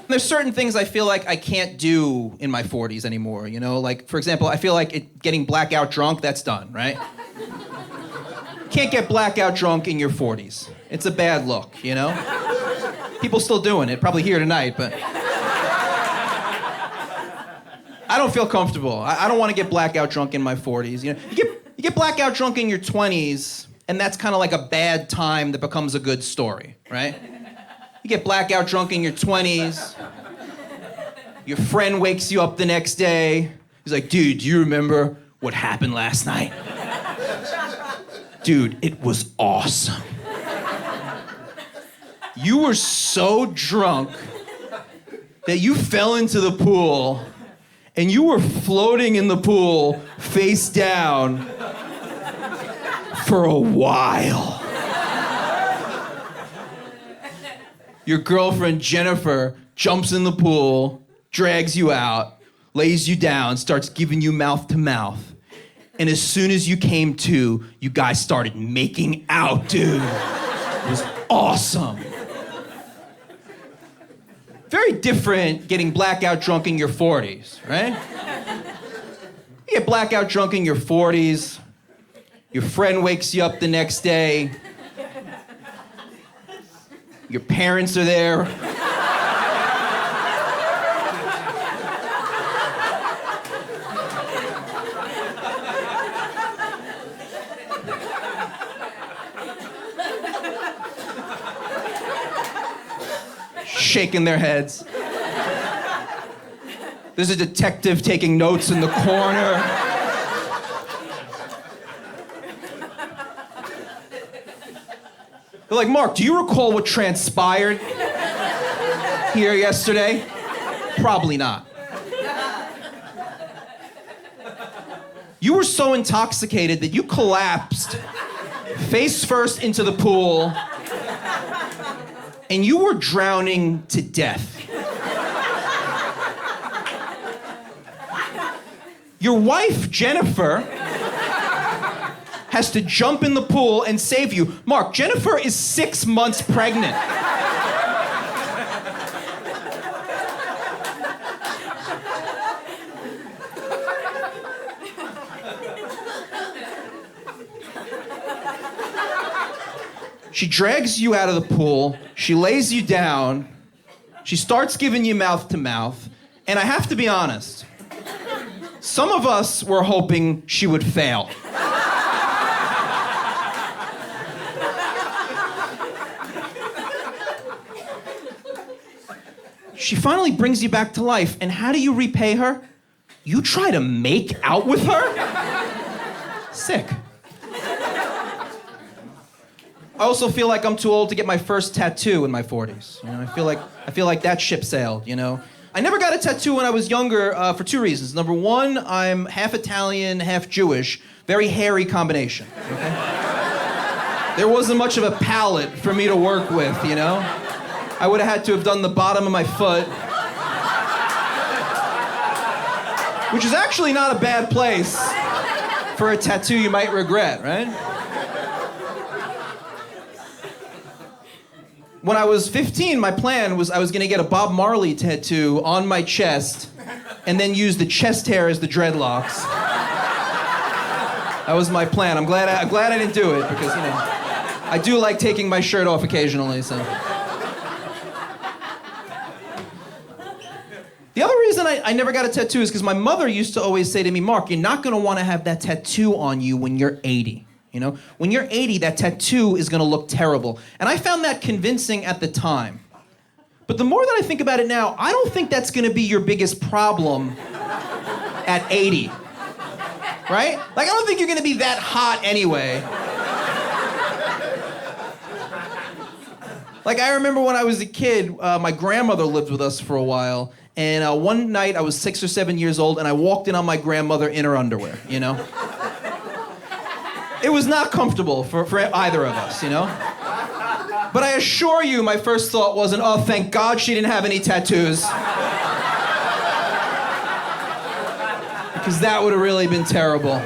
There's certain things I feel like I can't do in my 40s anymore, you know? Like, for example, I feel like getting blackout drunk, that's done, right? Can't get blackout drunk in your 40s. It's a bad look, you know? People still doing it, probably here tonight, but... I don't feel comfortable. I don't want to get blackout drunk in my 40s. You know, you get blackout drunk in your 20s, and that's kind of like a bad time that becomes a good story, right? You get blackout drunk in your 20s. Your friend wakes you up the next day. He's like, dude, do you remember what happened last night? Dude, it was awesome. You were so drunk that you fell into the pool and you were floating in the pool face down for a while. Your girlfriend, Jennifer, jumps in the pool, drags you out, lays you down, starts giving you mouth to mouth. And as soon as you came to, you guys started making out, dude. It was awesome. Very different getting blackout drunk in your 40s, right? You get blackout drunk in your 40s, your friend wakes you up the next day, your parents are there. Shaking their heads. There's a detective taking notes in the corner. They're like, Mark, do you recall what transpired here yesterday? Probably not. You were so intoxicated that you collapsed face first into the pool and you were drowning to death. Your wife, Jennifer, has to jump in the pool and save you. Mark, Jennifer is 6 months pregnant. She drags you out of the pool, she lays you down, she starts giving you mouth to mouth, and I have to be honest, some of us were hoping she would fail. She finally brings you back to life, and how do you repay her? You try to make out with her? Sick. I also feel like I'm too old to get my first tattoo in my 40s. You know, I feel like that ship sailed, you know? I never got a tattoo when I was younger for 2 reasons. Number one, I'm half Italian, half Jewish. Very hairy combination, okay? There wasn't much of a palette for me to work with, you know? I would have had to have done the bottom of my foot. Which is actually not a bad place for a tattoo you might regret, right? When I was 15, my plan was I was gonna get a Bob Marley tattoo on my chest and then use the chest hair as the dreadlocks. That was my plan. I'm glad I didn't do it because, you know, I do like taking my shirt off occasionally, so. The other reason I never got a tattoo is because my mother used to always say to me, Mark, you're not gonna wanna have that tattoo on you when you're 80. You know, when you're 80, that tattoo is gonna look terrible. And I found that convincing at the time. But the more that I think about it now, I don't think that's gonna be your biggest problem at 80. Right? Like, I don't think you're gonna be that hot anyway. Like, I remember when I was a kid, my grandmother lived with us for a while, and one night I was 6 or 7 years old, and I walked in on my grandmother in her underwear, you know? It was not comfortable for either of us, you know? But I assure you, my first thought wasn't, oh, thank God she didn't have any tattoos. Because that would have really been terrible.